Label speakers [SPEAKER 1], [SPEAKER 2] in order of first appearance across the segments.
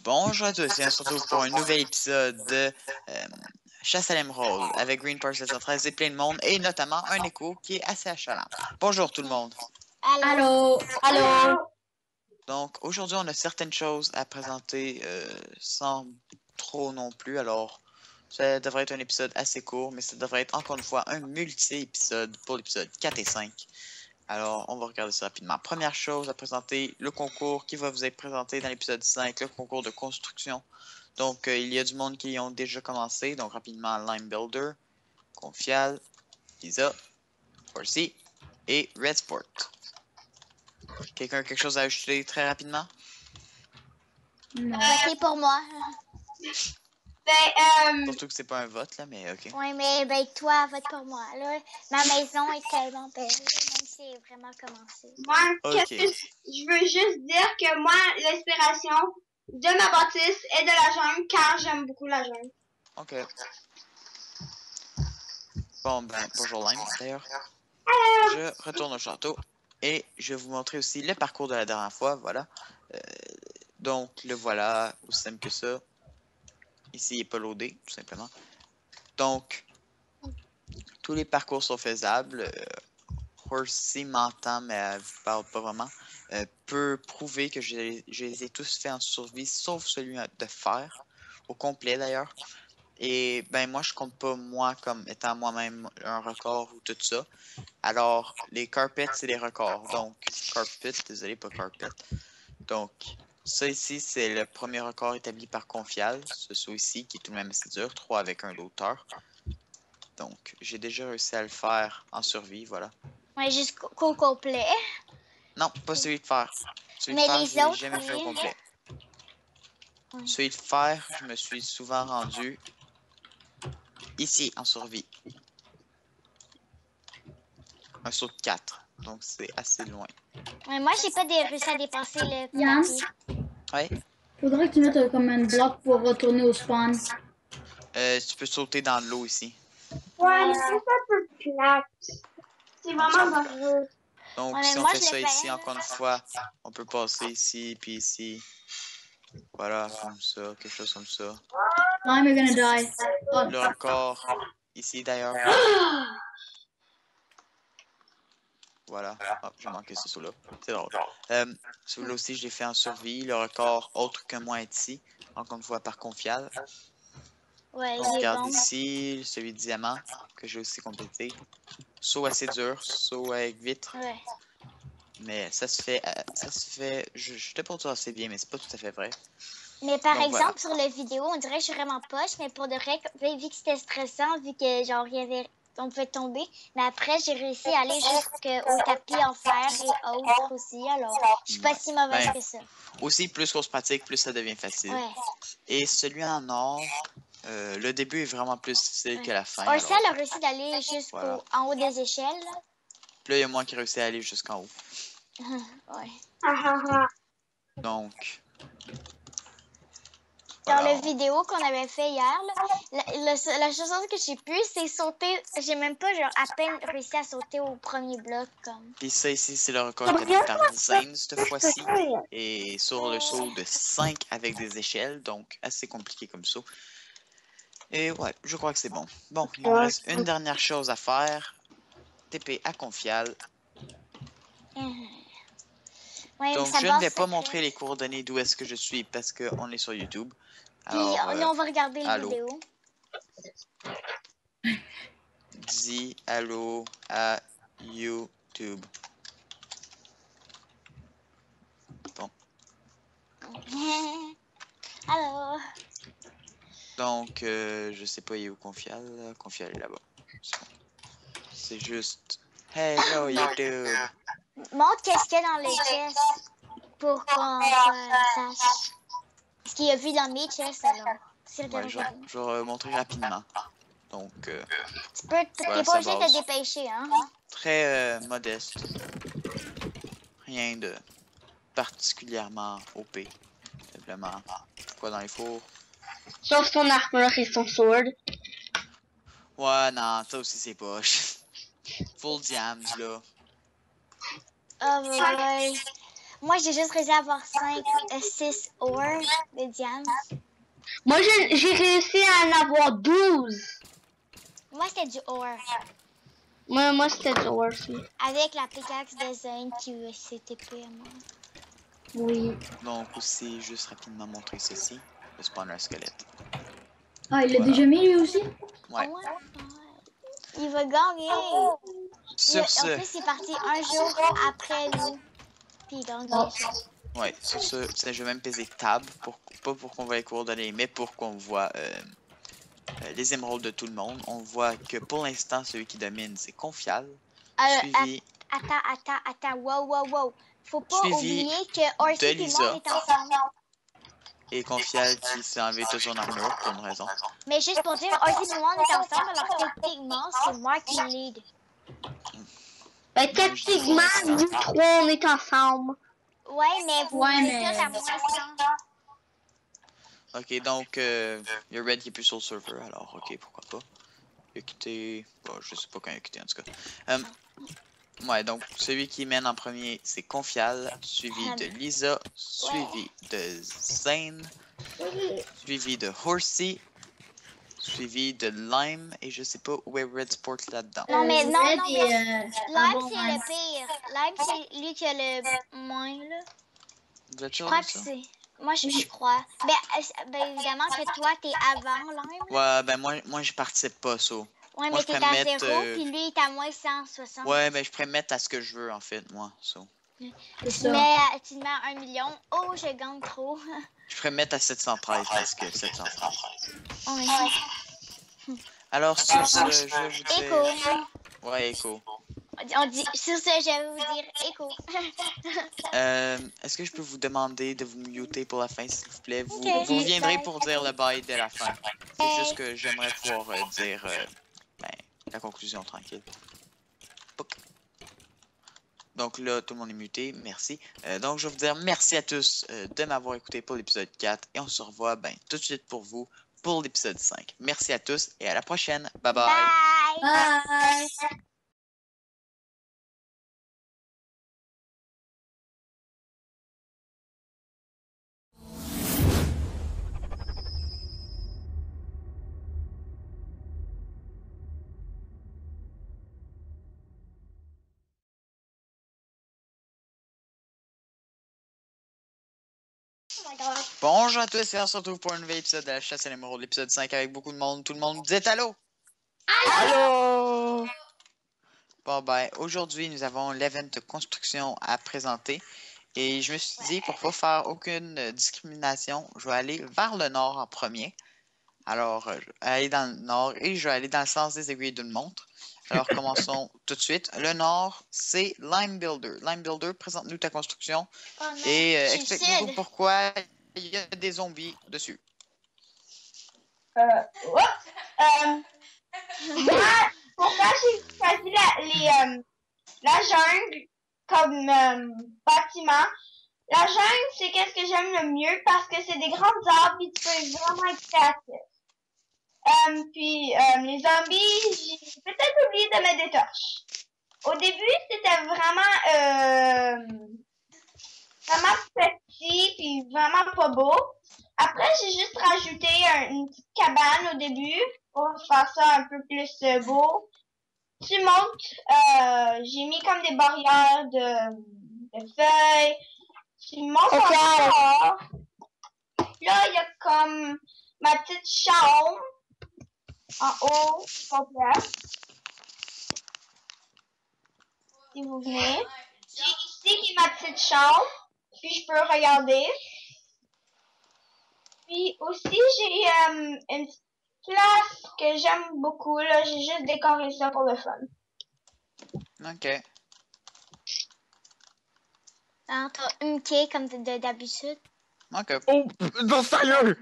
[SPEAKER 1] Bonjour à tous et on se retrouve pour un nouvel épisode de Chasse à l'émeraude avec Green Park 713 et plein de monde et notamment un écho qui est assez achalant. Bonjour tout le monde.
[SPEAKER 2] Allô. Allô.
[SPEAKER 1] Donc aujourd'hui on a certaines choses à présenter sans trop non plus, alors ça devrait être un épisode assez court mais ça devrait être encore une fois un multi-épisode pour l'épisode 4 et 5. Alors, on va regarder ça rapidement. Première chose à présenter, le concours qui va vous être présenté dans l'épisode 5, le concours de construction. Donc, il y a du monde qui y ont déjà commencé. Donc, rapidement, Lime Builder, Confial, Isa, Forcy et Redsport. Quelqu'un a quelque chose à ajouter très rapidement?
[SPEAKER 2] Non. Votez pour moi.
[SPEAKER 1] Surtout que c'est pas un vote, là, mais ok.
[SPEAKER 2] Oui, mais toi, vote pour moi. Là, ma maison est tellement belle, même si c'est vraiment commencé.
[SPEAKER 3] Moi,
[SPEAKER 1] Ok.
[SPEAKER 3] je veux juste dire que moi, l'inspiration de ma bâtisse est de la jungle, car j'aime beaucoup la jungle.
[SPEAKER 1] Ok. Bon, ben, bonjour Lime, d'ailleurs. Je retourne au château et je vais vous montrer aussi le parcours de la dernière fois, voilà. Donc, le voilà, aussi simple que ça. Ici, il n'est pas loadé, tout simplement. Donc, tous les parcours sont faisables. Horsey m'entend, mais elle ne parle pas vraiment. Peut prouver que je les ai tous faits en survie, sauf celui de fer, au complet d'ailleurs. Et ben moi, je compte pas moi comme étant moi-même un record ou tout ça. Alors, les carpets, c'est les records. Donc, carpet, désolé, pas carpet. Donc, ça ici, c'est le premier record établi par Confial. Ce ici, qui est tout de même assez dur, 3 avec un d'auteur. Donc, j'ai déjà réussi à le faire en survie, voilà.
[SPEAKER 2] Ouais, jusqu'au complet.
[SPEAKER 1] Non, pas celui de fer. Celui
[SPEAKER 2] Mais
[SPEAKER 1] de fer,
[SPEAKER 2] les
[SPEAKER 1] je l'ai
[SPEAKER 2] autres,
[SPEAKER 1] jamais fait au
[SPEAKER 2] oui.
[SPEAKER 1] complet.
[SPEAKER 2] Ouais.
[SPEAKER 1] Celui de fer, je me suis souvent rendu ici, en survie. Un saut de 4. Donc, c'est assez loin.
[SPEAKER 2] Ouais, moi, j'ai pas réussi à dépasser le
[SPEAKER 4] Yann,
[SPEAKER 2] papier.
[SPEAKER 1] Ouais.
[SPEAKER 4] faudrait que tu mettes comme un bloc pour retourner au spawn.
[SPEAKER 1] Tu peux sauter dans l'eau ici.
[SPEAKER 3] Ouais, c'est un peu plate. C'est vraiment dangereux.
[SPEAKER 1] Donc,
[SPEAKER 2] Ouais,
[SPEAKER 1] si on
[SPEAKER 2] moi,
[SPEAKER 1] fait
[SPEAKER 2] je
[SPEAKER 1] ça
[SPEAKER 2] l'ai
[SPEAKER 1] ici,
[SPEAKER 2] fait.
[SPEAKER 1] encore une fois, on peut passer ici, puis ici. Voilà, comme ça, quelque chose comme ça.
[SPEAKER 4] I'm gonna die. Oh.
[SPEAKER 1] Le record, ici d'ailleurs. Voilà. Ah, j'ai manqué ce saut-là. C'est drôle. Celui-là aussi, je l'ai fait en survie. Le record, autre que moi, est ici. Encore une fois, par Confial.
[SPEAKER 2] Ouais,
[SPEAKER 1] On
[SPEAKER 2] il est
[SPEAKER 1] regarde
[SPEAKER 2] bon.
[SPEAKER 1] ici, celui de diamant, que j'ai aussi complété. Saut assez dur, saut avec vitre.
[SPEAKER 2] Ouais.
[SPEAKER 1] Mais ça se fait, je te pour dire assez bien, mais c'est pas tout à fait vrai.
[SPEAKER 2] Mais par
[SPEAKER 1] Donc,
[SPEAKER 2] exemple,
[SPEAKER 1] voilà.
[SPEAKER 2] sur la vidéo, on dirait que je suis vraiment poche, mais pour de vrai, vu que c'était stressant, vu que genre on pouvait tomber, mais après j'ai réussi à aller jusqu'au tapis en fer et autres aussi, alors je suis pas si mauvaise
[SPEAKER 1] Ben,
[SPEAKER 2] que ça.
[SPEAKER 1] aussi, plus qu'on se pratique, plus ça devient facile.
[SPEAKER 2] Ouais.
[SPEAKER 1] Et celui en or, le début est vraiment plus difficile que la fin.
[SPEAKER 2] Aussi,
[SPEAKER 1] Alors,
[SPEAKER 2] elle a réussi d'aller jusqu'en
[SPEAKER 1] voilà.
[SPEAKER 2] haut des échelles.
[SPEAKER 1] Puis là, il y a moi qui réussit à aller jusqu'en haut.
[SPEAKER 2] Ouais.
[SPEAKER 1] Donc,
[SPEAKER 2] Dans
[SPEAKER 1] voilà.
[SPEAKER 2] la vidéo qu'on avait fait hier, là, la chose que j'ai pu, c'est sauter. J'ai même pas genre à peine réussi à sauter au premier bloc. Comme.
[SPEAKER 1] Puis ça ici, c'est le record établi par Zane cette fois-ci. Et sur le saut de 5 avec des échelles, donc assez compliqué comme saut. Et ouais, je crois que c'est bon. Bon, il me reste une dernière chose à faire. TP à Confial.
[SPEAKER 2] Ouais,
[SPEAKER 1] Donc, je ne vais pas montrer les coordonnées d'où est-ce que je suis parce qu'on est sur YouTube. Alors,
[SPEAKER 2] puis nous, on va regarder la
[SPEAKER 1] allô.
[SPEAKER 2] vidéo.
[SPEAKER 1] Dis allô à YouTube. Bon.
[SPEAKER 2] Allô.
[SPEAKER 1] Donc, je sais pas, il est où Confial. Confial est là-bas. C'est juste hello YouTube.
[SPEAKER 2] Montre qu'est-ce qu'il y a dans les chests pour qu'on sache. Ce qu'il a vu dans mes chests, alors.
[SPEAKER 1] Ouais, je vais montrer rapidement. Donc,
[SPEAKER 2] tu peux, t'es pas obligé de te dépêcher, hein?
[SPEAKER 1] Très modeste. Rien de particulièrement OP. Simplement, quoi dans les fours.
[SPEAKER 3] Sauf son armure et son sword.
[SPEAKER 1] Ouais, non, ça aussi c'est poche. Full diams, là.
[SPEAKER 2] Oh, ouais. Moi, j'ai juste réussi à avoir 6 ores de diamants.
[SPEAKER 3] Moi, j'ai réussi à en avoir 12.
[SPEAKER 2] Moi, c'était du ore.
[SPEAKER 3] Moi c'était du ore aussi.
[SPEAKER 2] Avec la pickaxe de Zane qui s'est épée à moi.
[SPEAKER 4] Oui.
[SPEAKER 1] Donc aussi, juste rapidement montrer ceci. Le spawner squelette.
[SPEAKER 4] Ah, il l'a
[SPEAKER 1] Voilà.
[SPEAKER 4] déjà mis lui aussi?
[SPEAKER 1] Ouais.
[SPEAKER 2] Oh, il va gagner.
[SPEAKER 1] Sur ce,
[SPEAKER 2] En plus, il est parti un jour après nous. Puis il gagne.
[SPEAKER 1] ouais, sur ce, je vais même peser tab, pas pour qu'on voit les coordonnées, mais pour qu'on voit les émeraudes de tout le monde. On voit que pour l'instant, celui qui domine, c'est Confial. Suivi
[SPEAKER 2] Attends. Wow. Faut pas
[SPEAKER 1] Suivi
[SPEAKER 2] oublier que Orsi et
[SPEAKER 1] Lisa.
[SPEAKER 2] moi, on est ensemble.
[SPEAKER 1] Et Confial qui s'est enlevé toute son armure pour une raison.
[SPEAKER 2] Mais juste pour dire, Orsi et moi, on est ensemble, alors techniquement, c'est moi qui lead.
[SPEAKER 3] Ben, techniquement, nous trois, on est ensemble.
[SPEAKER 2] Ouais, mais vous
[SPEAKER 4] Ouais,
[SPEAKER 2] êtes
[SPEAKER 4] mais-
[SPEAKER 2] tous à moins 100.
[SPEAKER 1] Ok, donc, il y a Red qui est plus sur le serveur, alors ok, pourquoi pas. Il a quitté. Bon, je sais pas quand il a quitté en tout cas. Ouais, donc celui qui mène en premier, c'est Confial, suivi de Lisa, suivi de Zane, suivi de Horsey, suivi de Lime, et je sais pas où est Red Sport là-dedans.
[SPEAKER 2] Non, mais non,
[SPEAKER 4] Red
[SPEAKER 2] non,
[SPEAKER 4] et,
[SPEAKER 2] Lime,
[SPEAKER 4] avant
[SPEAKER 2] c'est
[SPEAKER 4] Red.
[SPEAKER 2] le pire. Lime, c'est lui qui a le moins, là.
[SPEAKER 1] Vous êtes
[SPEAKER 2] Je
[SPEAKER 1] sûr
[SPEAKER 2] crois
[SPEAKER 1] de
[SPEAKER 2] que
[SPEAKER 1] ça?
[SPEAKER 2] c'est... Moi, je crois. Ben, évidemment que toi, t'es avant Lime.
[SPEAKER 1] Ouais, ben moi je participe pas, ça.
[SPEAKER 2] Ouais,
[SPEAKER 1] Moi,
[SPEAKER 2] mais
[SPEAKER 1] je
[SPEAKER 2] t'es
[SPEAKER 1] pourrais
[SPEAKER 2] à
[SPEAKER 1] mettre,
[SPEAKER 2] 0, puis lui, il est à moins 160.
[SPEAKER 1] Ouais, ben je pourrais mettre à ce que je veux, en fait, moi, ça.
[SPEAKER 4] C'est
[SPEAKER 2] Tu
[SPEAKER 4] ça.
[SPEAKER 2] te mets à 1 million. Oh, je gagne trop.
[SPEAKER 1] Je pourrais mettre à 713 parce que 713.
[SPEAKER 2] Ouais.
[SPEAKER 1] Alors, sur ce, je vais vous
[SPEAKER 2] Écho.
[SPEAKER 1] dire... Ouais, Echo.
[SPEAKER 2] On dit, sur ce, je vais vous dire écho.
[SPEAKER 1] Est-ce que je peux vous demander de vous muter pour la fin, s'il vous plaît? Vous,
[SPEAKER 2] Ok.
[SPEAKER 1] vous reviendrez
[SPEAKER 2] Bye.
[SPEAKER 1] pour dire le bye dès la fin. C'est juste que j'aimerais pouvoir dire ben, la conclusion tranquille. Pouc. Donc là, tout le monde est muté, merci. Donc je vais vous dire merci à tous de m'avoir écouté pour l'épisode 4 et on se revoit ben, tout de suite pour vous pour l'épisode 5. Merci à tous et à la prochaine. Bye bye!
[SPEAKER 2] Bye.
[SPEAKER 4] Bye!
[SPEAKER 1] Bonjour à tous et on se retrouve pour un nouvel épisode de la chasse à l'émeraude, l'épisode 5 avec beaucoup de monde. Tout le monde dit allô!
[SPEAKER 5] Allô?
[SPEAKER 1] Bon ben, aujourd'hui nous avons l'event de construction à présenter. Et je me suis dit, pour pas faire aucune discrimination, je vais aller vers le nord en premier. Alors, je vais aller dans le nord et je vais aller dans le sens des aiguilles d'une montre. Alors, commençons tout de suite. Le nord, c'est Lime Builder. Lime Builder, présente-nous ta construction
[SPEAKER 2] Oh non,
[SPEAKER 1] et
[SPEAKER 2] suicide.
[SPEAKER 1] explique-nous pourquoi il y a des zombies dessus.
[SPEAKER 3] Pourquoi j'ai choisi la jungle comme bâtiment? La jungle, c'est qu'est-ce que j'aime le mieux parce que c'est des grands arbres et tu peux vraiment être créatif. Puis les zombies, j'ai peut-être oublié de mettre des torches. Au début, c'était vraiment petit puis vraiment pas beau. Après, j'ai juste rajouté une petite cabane au début pour faire ça un peu plus beau. Tu montes, j'ai mis comme des barrières de feuilles. Tu montes encore. Là, il y a comme ma petite chambre en haut, complète. Si vous venez. J'ai ici qui est ma petite chambre. Puis je peux regarder. Puis aussi, j'ai une petite place que j'aime beaucoup. Là, j'ai juste décoré ça pour le fun.
[SPEAKER 1] Ok.
[SPEAKER 2] Alors, t'as une quai comme d'habitude.
[SPEAKER 1] Ok.
[SPEAKER 5] Oh, non, sérieux!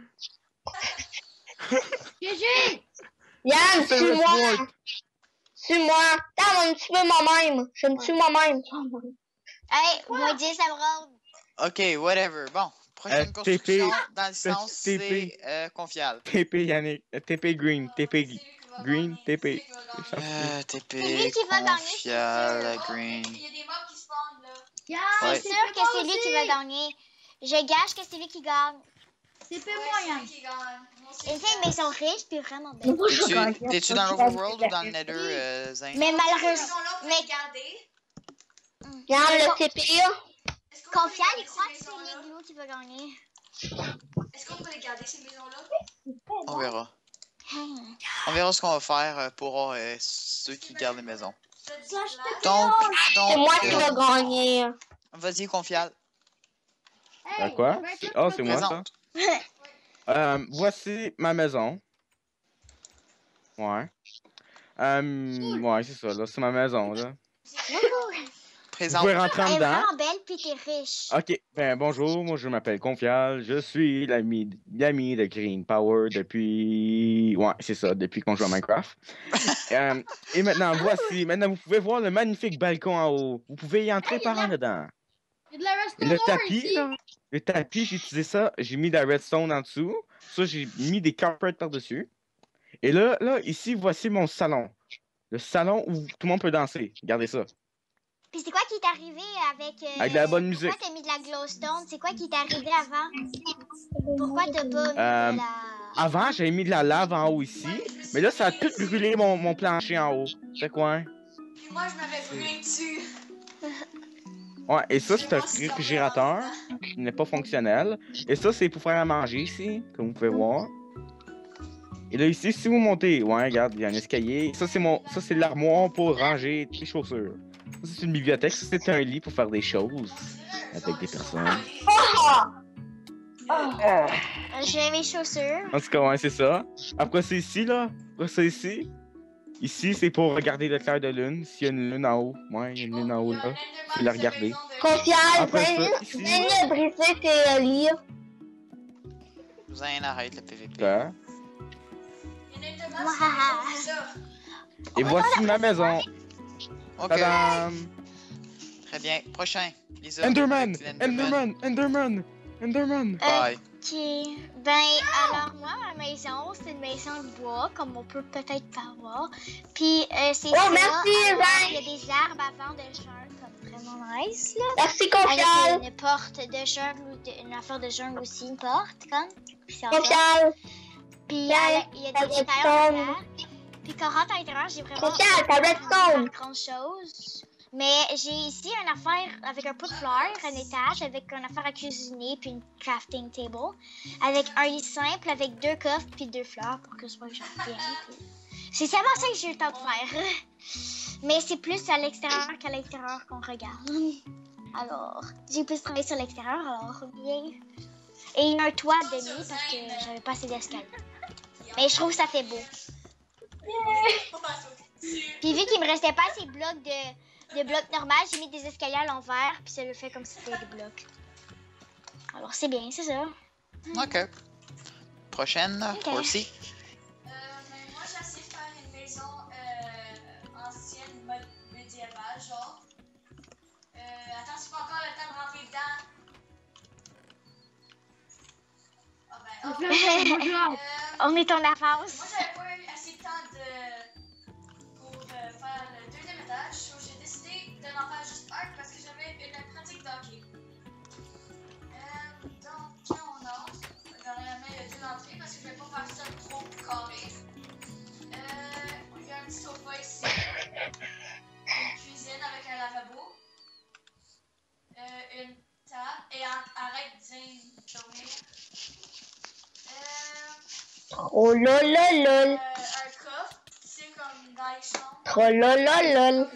[SPEAKER 3] Yann,
[SPEAKER 5] C'est
[SPEAKER 3] suis-moi!
[SPEAKER 5] Westwood.
[SPEAKER 3] Suis-moi! Attends, un petit peu moi-même. Je me tue moi-même.
[SPEAKER 2] Hey, moins 10 émeraudes.
[SPEAKER 1] Ok, whatever. Bon, prochaine
[SPEAKER 5] TP,
[SPEAKER 1] construction dans le sens,
[SPEAKER 5] TP.
[SPEAKER 1] c'est Confial.
[SPEAKER 5] TP Yannick, TP Green, TP Green, TP.
[SPEAKER 1] TP,
[SPEAKER 2] C'est lui qui va gagner, c'est
[SPEAKER 1] Confial,
[SPEAKER 2] sûr.
[SPEAKER 1] Green.
[SPEAKER 6] Il y a des mobs qui spawnent là.
[SPEAKER 4] Yeah,
[SPEAKER 1] Ouais.
[SPEAKER 2] C'est sûr que c'est lui qui va gagner. Je gage que c'est lui qui gagne.
[SPEAKER 4] C'est pas
[SPEAKER 6] Ouais,
[SPEAKER 4] moi,
[SPEAKER 6] c'est
[SPEAKER 4] Yann.
[SPEAKER 6] lui qui gagne. Moi aussi,
[SPEAKER 2] Il fait une maison riche puis vraiment
[SPEAKER 3] Mais
[SPEAKER 2] belle.
[SPEAKER 3] moi, je gagne.
[SPEAKER 1] T'es-tu dans l'Overworld ou dans le Nether, Zin?
[SPEAKER 2] Mais
[SPEAKER 6] Cette
[SPEAKER 2] malheureusement.
[SPEAKER 6] maison-là, on peut
[SPEAKER 2] Mais
[SPEAKER 6] les garder.
[SPEAKER 3] Regarde le TPA.
[SPEAKER 6] Est-ce qu'on peut les
[SPEAKER 2] Confiant,
[SPEAKER 6] garder,
[SPEAKER 2] il croit
[SPEAKER 6] ces
[SPEAKER 2] que c'est
[SPEAKER 6] maisons-là?
[SPEAKER 2] l'igloo qui va gagner.
[SPEAKER 6] Est-ce qu'on peut les garder, ces maisons-là?
[SPEAKER 1] On verra.
[SPEAKER 2] Hmm.
[SPEAKER 1] On verra ce qu'on va faire pour ceux qui gardent les maisons.
[SPEAKER 6] Je te dis
[SPEAKER 4] Slash
[SPEAKER 6] place.
[SPEAKER 1] Donc,
[SPEAKER 3] C'est moi qui vais gagner.
[SPEAKER 1] vas-y, Confial.
[SPEAKER 5] Quoi?
[SPEAKER 4] ben,
[SPEAKER 5] C'est-
[SPEAKER 4] toi,
[SPEAKER 5] Oh,
[SPEAKER 4] tu
[SPEAKER 5] c'est
[SPEAKER 4] vas
[SPEAKER 5] moi, ça?
[SPEAKER 1] Présente.
[SPEAKER 5] Voici ma maison. Ouais. Ouais, c'est ça, là. C'est ma maison, là. Vous
[SPEAKER 1] Présente.
[SPEAKER 5] pouvez rentrer en
[SPEAKER 2] Elle est
[SPEAKER 5] dedans.
[SPEAKER 2] vraiment belle puis t'es riche.
[SPEAKER 5] Ok, ben bonjour, moi je m'appelle Confial, je suis l'ami de Green Power depuis... Ouais, c'est ça, depuis qu'on joue à Minecraft. Et maintenant, maintenant vous pouvez voir le magnifique balcon en haut. Vous pouvez y entrer par en dedans.
[SPEAKER 4] Il y a de la
[SPEAKER 5] Et le
[SPEAKER 4] restaurant
[SPEAKER 5] tapis,
[SPEAKER 4] ici.
[SPEAKER 5] là, le tapis, j'ai utilisé ça, j'ai mis de la redstone en dessous. Ça, j'ai mis des carpets par-dessus. Et là, ici, voici mon salon. Le salon où tout le monde peut danser. Regardez ça.
[SPEAKER 2] Puis c'est quoi qui t'est arrivé avec...
[SPEAKER 5] Avec de la bonne musique.
[SPEAKER 2] Pourquoi t'as mis de la glowstone? C'est quoi qui t'est arrivé avant? Pourquoi t'as pas mis de la...
[SPEAKER 5] Avant, j'avais mis de la lave en haut ici, mais là, ça a tout brûlé mon plancher en haut. C'est quoi?
[SPEAKER 6] Moi, je m'avais brûlé dessus.
[SPEAKER 5] Ouais, et ça, c'est un réfrigérateur qui n'est pas fonctionnel. Et ça, c'est pour faire à manger ici, comme vous pouvez voir. Et là, ici, si vous montez, ouais, regarde, il y a un escalier. Ça, c'est l'armoire pour ranger tes chaussures. Ça, c'est une bibliothèque. Ça, c'est un lit pour faire des choses avec des personnes.
[SPEAKER 2] J'ai mes chaussures.
[SPEAKER 5] En tout cas, ouais, c'est ça. Après, c'est ici, là. Après, c'est ici. Ici, c'est pour regarder le clair de lune. S'il y a une lune en haut. Ouais, il y a une lune en haut, là. Tu peux la regarder.
[SPEAKER 3] Confiance,
[SPEAKER 5] Après ça, ici.
[SPEAKER 3] viens briser tes livres.
[SPEAKER 1] Zin, arrête le PVP.
[SPEAKER 5] Là.
[SPEAKER 2] Waouh.
[SPEAKER 5] Et voici ma maison.
[SPEAKER 1] Ok,
[SPEAKER 5] Tadam!
[SPEAKER 1] très bien. Prochain, Lisa.
[SPEAKER 5] Enderman!
[SPEAKER 1] avec l'Enderman.
[SPEAKER 5] Enderman!
[SPEAKER 1] Bye.
[SPEAKER 2] Ok. Ben, alors, moi, ma maison, c'est une maison de bois, comme on peut peut-être pas voir. Puis, c'est
[SPEAKER 3] Oh,
[SPEAKER 2] ça.
[SPEAKER 3] merci,
[SPEAKER 2] Alors,
[SPEAKER 3] Zin.
[SPEAKER 2] il y a des arbres avant de jungle, comme vraiment nice, là.
[SPEAKER 3] Merci,
[SPEAKER 2] Avec
[SPEAKER 3] Confiance.
[SPEAKER 2] une porte de jungle, une affaire de jungle aussi, une porte, comme. Puis, c'est en bas.
[SPEAKER 3] Confiance.
[SPEAKER 2] Puis,
[SPEAKER 3] Ouais,
[SPEAKER 2] il y a
[SPEAKER 3] ta
[SPEAKER 2] des intérieurs
[SPEAKER 3] redstone.
[SPEAKER 2] derrière. Puis, quand on rentre à l'intérieur, j'ai vraiment
[SPEAKER 3] Confiance, ta redstone.
[SPEAKER 2] grande chose. Mais j'ai ici une affaire avec un pot de fleurs, un étage, avec une affaire à cuisiner, puis une crafting table, avec un lit simple, avec 2 coffres, puis 2 fleurs pour que ce soit genre bien. Puis... C'est seulement ça que j'ai eu le temps de faire. Mais c'est plus à l'extérieur qu'à l'intérieur qu'on regarde. Alors, j'ai plus travaillé sur l'extérieur, alors bien. Et il y a un toit à demi parce que j'avais pas assez d'escalier. Mais je trouve que ça fait beau. Puis vu qu'il me restait pas assez de blocs de blocs normaux, j'ai mis des escaliers à l'envers, puis ça le fait comme si c'était des blocs. Alors c'est bien, c'est ça.
[SPEAKER 1] Ok. Prochaine,
[SPEAKER 2] Ok.
[SPEAKER 1] Horsey.
[SPEAKER 6] Mais moi, j'ai essayé de faire une maison ancienne, mode médiévale, genre. Attends, c'est pas encore le temps de rentrer dedans. Ah ben, oh.
[SPEAKER 4] Bonjour.
[SPEAKER 2] On est en avance.
[SPEAKER 6] Moi, j'avais pas eu assez de temps pour faire le deuxième étage, donc j'ai décidé de n'en faire juste un parce que j'avais une pratique d'hockey. Donc, quand on entre, dernièrement, il y a 2 entrées parce que je vais pas faire ça trop carré. Il y a un petit sofa ici, une cuisine avec un lavabo, une table, et arrête de dormir.
[SPEAKER 3] Oh lololol.
[SPEAKER 6] Un coffre, c'est comme dans les chambres.
[SPEAKER 3] Oh lololol.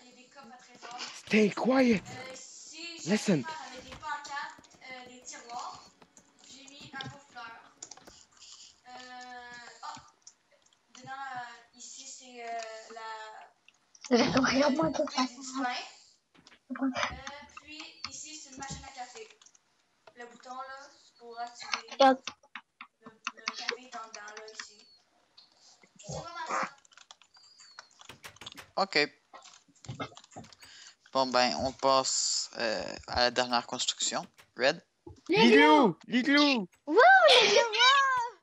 [SPEAKER 6] Il y a des coffres à trésors.
[SPEAKER 5] Stay quiet!
[SPEAKER 6] Ici,
[SPEAKER 5] Listen.
[SPEAKER 6] avec des pancartes, des tiroirs. J'ai mis un pot de fleurs. Dedans, ici, c'est
[SPEAKER 3] Regarde-moi tout ça.
[SPEAKER 6] du pain. Puis, ici, c'est une machine à café. Le bouton, là, c'est pour activer.
[SPEAKER 3] Regarde.
[SPEAKER 6] Le café est en dedans, là, ici. C'est vraiment ça.
[SPEAKER 1] Ok. Bon ben, on passe à la dernière construction. Red.
[SPEAKER 5] L'igloo! L'igloo!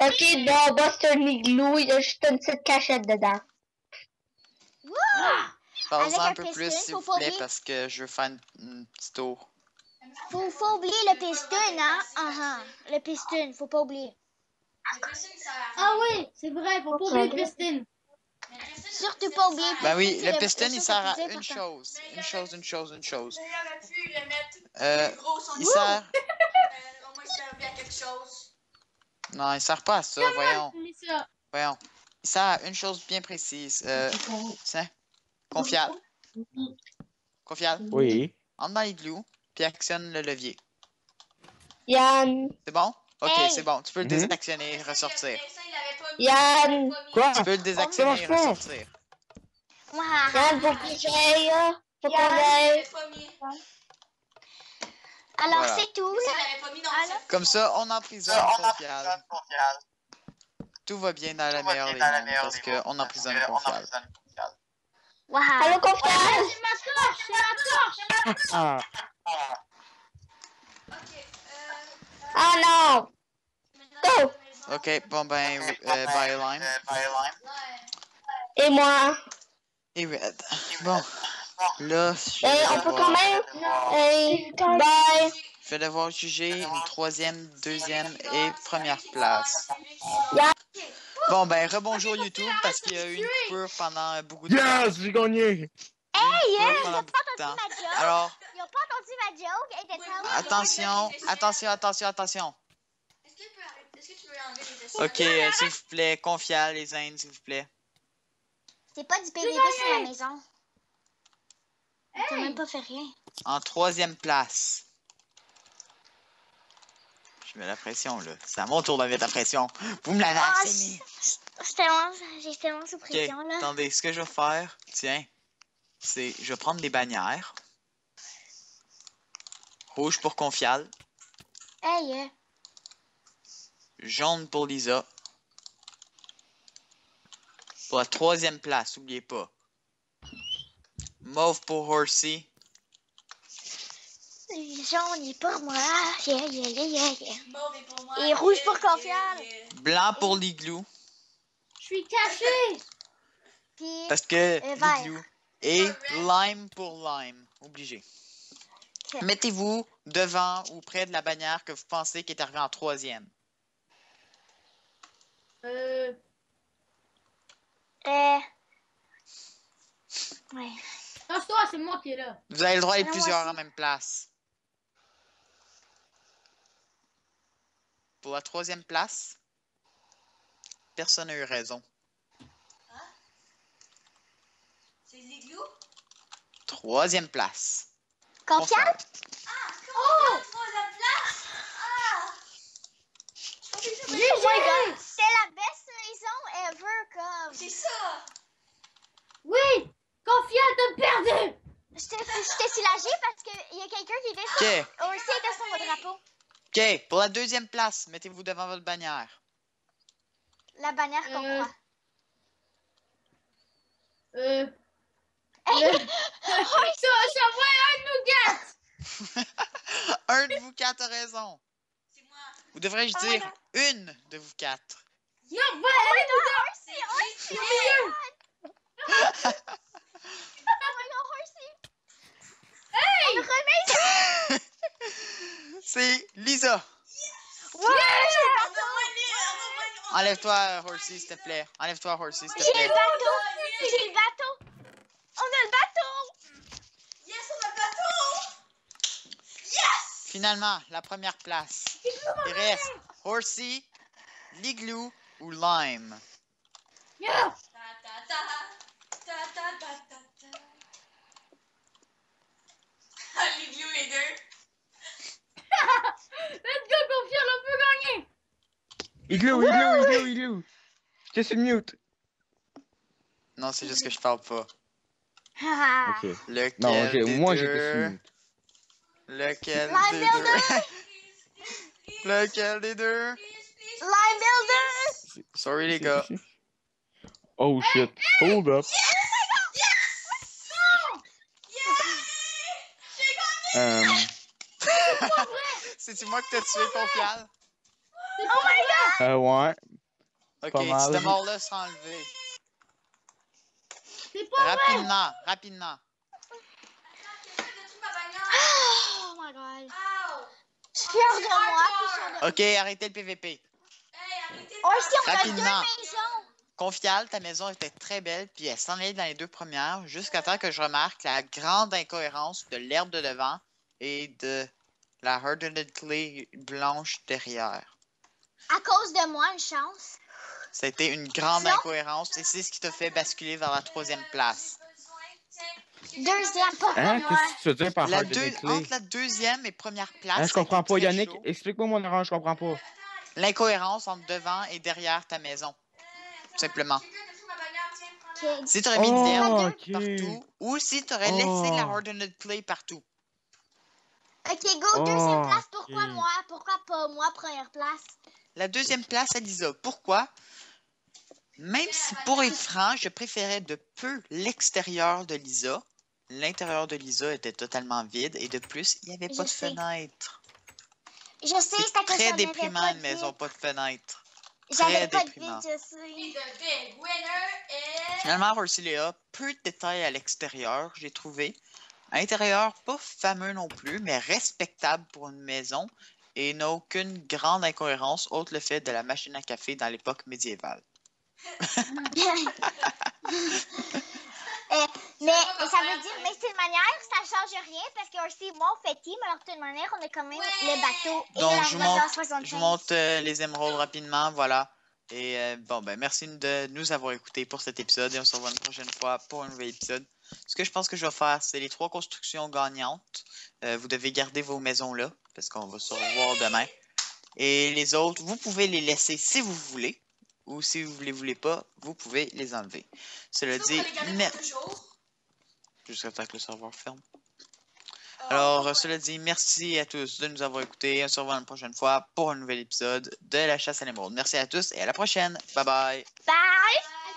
[SPEAKER 3] Ok, dans Buster Igloo, il y a juste une petite cachette dedans.
[SPEAKER 1] Parle-en un
[SPEAKER 2] un
[SPEAKER 1] peu
[SPEAKER 2] piston,
[SPEAKER 1] plus, s'il
[SPEAKER 2] faut
[SPEAKER 1] vous
[SPEAKER 2] pas
[SPEAKER 1] plaît,
[SPEAKER 2] oublier.
[SPEAKER 1] parce que je veux faire une petite tour.
[SPEAKER 2] Faut oublier le piston, hein? Le piston, faut pas oublier.
[SPEAKER 6] Le piston, il sert à rien.
[SPEAKER 4] Ah oui, c'est vrai, faut pas oublier le piston.
[SPEAKER 6] Mais le piston,
[SPEAKER 2] Surtout pas oublier le
[SPEAKER 1] Ben oui,
[SPEAKER 2] piston,
[SPEAKER 1] le
[SPEAKER 2] c'est
[SPEAKER 1] piston,
[SPEAKER 2] la
[SPEAKER 1] il
[SPEAKER 2] chose
[SPEAKER 1] sert
[SPEAKER 2] la
[SPEAKER 1] à
[SPEAKER 2] plus
[SPEAKER 1] une
[SPEAKER 2] importante.
[SPEAKER 1] chose. Une chose.
[SPEAKER 6] Mais il aurait pu le mettre
[SPEAKER 1] Euh,
[SPEAKER 6] plus gros son
[SPEAKER 1] il sert...
[SPEAKER 6] Au moins, il servait à quelque chose.
[SPEAKER 1] Non, il sert pas à ça, voyons.
[SPEAKER 4] Lisa.
[SPEAKER 1] Voyons. Il sert à une chose bien précise. Tiens. Confial. Confial.
[SPEAKER 5] Oui.
[SPEAKER 1] Entre dans l'igloo, puis actionne le levier.
[SPEAKER 3] Yann.
[SPEAKER 1] C'est bon? Ok,
[SPEAKER 2] Hey.
[SPEAKER 1] c'est bon. Tu peux le
[SPEAKER 5] Mhm.
[SPEAKER 1] désactionner et ressortir.
[SPEAKER 6] Mais ça, il avait pas mis.
[SPEAKER 3] Yann.
[SPEAKER 6] Il avait pas mis.
[SPEAKER 5] Quoi?
[SPEAKER 1] Tu peux le désactionner et
[SPEAKER 5] Ça marche pas.
[SPEAKER 1] ressortir.
[SPEAKER 3] Yann, faut que j'aille. Faut qu'on
[SPEAKER 6] Il
[SPEAKER 3] aille.
[SPEAKER 6] avait pas mis.
[SPEAKER 2] Alors,
[SPEAKER 1] Voilà.
[SPEAKER 2] c'est tout,
[SPEAKER 6] Ça,
[SPEAKER 2] là.
[SPEAKER 6] il avait pas mis dans
[SPEAKER 2] Alors?
[SPEAKER 6] le
[SPEAKER 1] Comme ça, on emprisonne Confial. Tout va bien dans la meilleure des mondes parce qu'on emprisonne Confial.
[SPEAKER 2] Wow.
[SPEAKER 3] Allô, Confial?
[SPEAKER 4] C'est ma torche, c'est ma torche.
[SPEAKER 5] Ah.
[SPEAKER 6] Ok.
[SPEAKER 3] Ah non. Go.
[SPEAKER 1] Ok, bon ben, bye Lime.
[SPEAKER 3] Et moi?
[SPEAKER 1] Et Red. Bon, là, je
[SPEAKER 3] Et
[SPEAKER 1] vais
[SPEAKER 3] on peut quand
[SPEAKER 1] devoir,
[SPEAKER 3] même? Hey, bye.
[SPEAKER 1] je vais devoir juger une troisième, deuxième et première place. Bon ben, rebonjour YouTube parce qu'il y a eu une coupure pendant beaucoup de temps.
[SPEAKER 5] Yes, j'ai gagné.
[SPEAKER 1] Hey,
[SPEAKER 2] Ils
[SPEAKER 1] pendant
[SPEAKER 2] ont
[SPEAKER 1] beaucoup
[SPEAKER 2] pas
[SPEAKER 1] de temps.
[SPEAKER 2] entendu ma joke.
[SPEAKER 1] Alors,
[SPEAKER 2] Ils ont pas entendu ma joke. Et de temps.
[SPEAKER 1] attention.
[SPEAKER 6] Est-ce que tu peux enlever les échelles?
[SPEAKER 1] Ok, s'il vous plaît, Confial, les Indes, s'il vous plaît.
[SPEAKER 2] C'est pas du PVP sur la maison. T'as même pas fait rien.
[SPEAKER 1] En troisième place. Je mets la pression, là. C'est à mon tour de mettre la pression. Vous me l'avez
[SPEAKER 2] Ah,
[SPEAKER 1] assez mis.
[SPEAKER 2] J'ai tellement sous
[SPEAKER 1] Ok,
[SPEAKER 2] pression, là.
[SPEAKER 1] attendez, ce que je vais faire, tiens, c'est, je vais prendre des bannières. Rouge pour Confial,
[SPEAKER 2] Hey,
[SPEAKER 1] jaune pour Lisa. Pour la troisième place, oubliez pas. Mauve pour Horsey.
[SPEAKER 2] jaune est pour moi. Yeah.
[SPEAKER 6] Mauve est pour moi.
[SPEAKER 2] Et rouge pour Confial.
[SPEAKER 1] Blanc pour l'igloo.
[SPEAKER 4] Je suis caché.
[SPEAKER 2] Puis,
[SPEAKER 1] Parce que
[SPEAKER 2] vert.
[SPEAKER 1] l'igloo. Et lime pour lime. Obligé.
[SPEAKER 2] Ok.
[SPEAKER 1] Mettez-vous devant ou près de la bannière que vous pensez qui est arrivée en troisième.
[SPEAKER 2] Ouais.
[SPEAKER 4] Lâche-toi, c'est moi qui est là.
[SPEAKER 1] Vous avez le droit d'être
[SPEAKER 2] Moi
[SPEAKER 1] plusieurs
[SPEAKER 2] aussi.
[SPEAKER 1] en même place. Pour la troisième place, personne n'a eu raison.
[SPEAKER 6] C'est l'igloo?
[SPEAKER 1] Troisième place.
[SPEAKER 2] Confial?
[SPEAKER 6] Oh! Troisième place! Ah!
[SPEAKER 2] Oh my god. C'est la best saison ever, comme.
[SPEAKER 6] C'est ça!
[SPEAKER 4] Oui, Confial, t'as perdu.
[SPEAKER 2] J'étais soulagée parce qu'il y a quelqu'un qui était
[SPEAKER 1] Ok,
[SPEAKER 2] aussi était sur mon drapeau.
[SPEAKER 1] ok. Pour la deuxième place, mettez-vous devant votre bannière.
[SPEAKER 2] La bannière qu'on croit.
[SPEAKER 4] Ça va un nougat.
[SPEAKER 1] Un de vous quatre a raison.
[SPEAKER 6] C'est moi.
[SPEAKER 1] Ou devrais-je
[SPEAKER 2] Oh my
[SPEAKER 1] dire
[SPEAKER 2] God.
[SPEAKER 1] une de vous quatre.
[SPEAKER 4] Non, va, allez,
[SPEAKER 6] C'est
[SPEAKER 2] Oh
[SPEAKER 6] lui.
[SPEAKER 2] my god, Horsey. Hey! On
[SPEAKER 1] C'est Lisa. Enlève-toi, Horsey, s'il te plaît. Enlève-toi, Horsey, s'il te
[SPEAKER 2] J'ai
[SPEAKER 1] plaît.
[SPEAKER 2] le bateau! J'ai le bateau! On a le bateau!
[SPEAKER 6] Yes, on a le bateau! Yes!
[SPEAKER 1] Finalement, la première place. Il reste Horsey, l'igloo ou lime.
[SPEAKER 4] Yeah.
[SPEAKER 6] Ta ta ta. Ta ta ta ta ta. Ah, l'igloo les deux.
[SPEAKER 4] Let's go, Confial, on peut gagner.
[SPEAKER 5] Igloo. Je suis mute.
[SPEAKER 1] Non, c'est juste que je parle pas.
[SPEAKER 2] Ah.
[SPEAKER 5] Ok.
[SPEAKER 1] Lequel
[SPEAKER 5] Non, ok,
[SPEAKER 1] des
[SPEAKER 5] moi
[SPEAKER 1] deux?
[SPEAKER 5] j'étais sur mute.
[SPEAKER 1] Lequel
[SPEAKER 2] Lime
[SPEAKER 1] des
[SPEAKER 2] Builder!
[SPEAKER 1] deux? Lequel des deux?
[SPEAKER 2] Lime Builder!
[SPEAKER 1] Sorry les gars.
[SPEAKER 5] Oh shit. Hold up.
[SPEAKER 1] C'est-tu moi que t'as tué, Confial?
[SPEAKER 2] Oh my god!
[SPEAKER 5] Ouais.
[SPEAKER 1] Ok,
[SPEAKER 5] Pas mal.
[SPEAKER 1] cette mort-là sera enlevée.
[SPEAKER 4] C'est pas
[SPEAKER 1] Rapidement, rapidement.
[SPEAKER 6] Quelqu'un détruit ma bagnole.
[SPEAKER 2] Oh my god.
[SPEAKER 6] Ow!
[SPEAKER 2] Je suis fière de moi, puis fière de...
[SPEAKER 1] Ok, arrêtez le PVP.
[SPEAKER 6] Hey, arrêtez de
[SPEAKER 2] Oh, ici, on a deux
[SPEAKER 1] Rapidement.
[SPEAKER 2] maisons.
[SPEAKER 1] Confial, ta maison était très belle, puis elle s'en allait dans les deux premières, jusqu'à temps que je remarque la grande incohérence de l'herbe de devant et de la hardened clay blanche derrière.
[SPEAKER 2] À cause de moi, une chance.
[SPEAKER 1] C'était une grande
[SPEAKER 2] Sinon-
[SPEAKER 1] incohérence et c'est ce qui t'a fait basculer vers la troisième place.
[SPEAKER 2] Deuxième, pourquoi
[SPEAKER 5] Hein?
[SPEAKER 2] moi?
[SPEAKER 5] Qu'est-ce que tu veux dire par Hard Clay?
[SPEAKER 1] Entre la deuxième et première place,
[SPEAKER 5] Hein, je
[SPEAKER 1] ça a
[SPEAKER 5] comprends
[SPEAKER 1] été
[SPEAKER 5] pas,
[SPEAKER 1] très
[SPEAKER 5] Yannick.
[SPEAKER 1] chaud.
[SPEAKER 5] Explique-moi mon erreur, je comprends pas.
[SPEAKER 1] L'incohérence entre devant et derrière ta maison. Tout simplement.
[SPEAKER 6] Quelqu'un détruit ma bagnole, tiens, prends-la.
[SPEAKER 2] Ok.
[SPEAKER 1] Si tu aurais mis de l'herbe
[SPEAKER 5] Oh, ok.
[SPEAKER 1] partout, ou si tu aurais laissé la
[SPEAKER 5] Oh.
[SPEAKER 1] hardened clay partout.
[SPEAKER 2] Ok, go, deuxième place.
[SPEAKER 5] ok.
[SPEAKER 2] Pourquoi moi? Pourquoi pas moi, première place?
[SPEAKER 1] La deuxième place à Lisa. Pourquoi? Même si, pour être franc, je préférais de peu l'extérieur de Lisa, l'intérieur de Lisa était totalement vide et de plus, il n'y avait
[SPEAKER 2] Je
[SPEAKER 1] pas de
[SPEAKER 2] sais.
[SPEAKER 1] fenêtre.
[SPEAKER 2] Je sais, c'est à
[SPEAKER 1] C'est
[SPEAKER 2] cause
[SPEAKER 1] très
[SPEAKER 2] qu'on n'avait
[SPEAKER 1] déprimant
[SPEAKER 2] pas
[SPEAKER 1] une
[SPEAKER 2] de
[SPEAKER 1] maison,
[SPEAKER 2] vide.
[SPEAKER 1] pas de fenêtre.
[SPEAKER 2] J'avais
[SPEAKER 1] Très
[SPEAKER 2] pas de
[SPEAKER 1] déprimant.
[SPEAKER 2] vide, je sais.
[SPEAKER 6] Et the big winner is...
[SPEAKER 1] Finalement, Ursilia, peu de détails à l'extérieur, j'ai trouvé. À l'intérieur, pas fameux non plus, mais respectable pour une maison et n'a aucune grande incohérence, autre le fait de la machine à café dans l'époque médiévale.
[SPEAKER 2] Mais ça veut dire, mais c'est une manière, ça change rien parce que aussi, moi, on fait team, alors de toute manière, on a quand même le bateau et
[SPEAKER 1] Donc,
[SPEAKER 2] la
[SPEAKER 1] je
[SPEAKER 2] voiture
[SPEAKER 1] vous
[SPEAKER 2] 75.
[SPEAKER 1] montre les émeraudes rapidement, voilà. Et bon, ben merci de nous avoir écoutés pour cet épisode et on se revoit une prochaine fois pour un nouvel épisode. Ce que je pense que je vais faire, c'est les 3 constructions gagnantes. Vous devez garder vos maisons là, parce qu'on va se revoir demain. Et les autres, vous pouvez les laisser si vous voulez, ou si vous ne les voulez pas, vous pouvez les enlever. Cela dit, jusqu'à temps que le serveur ferme. Alors, cela dit, merci à tous de nous avoir écoutés. On se revoit une prochaine fois pour un nouvel épisode de la chasse à l'émeraude. Merci à tous et à la prochaine. Bye bye.
[SPEAKER 2] Bye!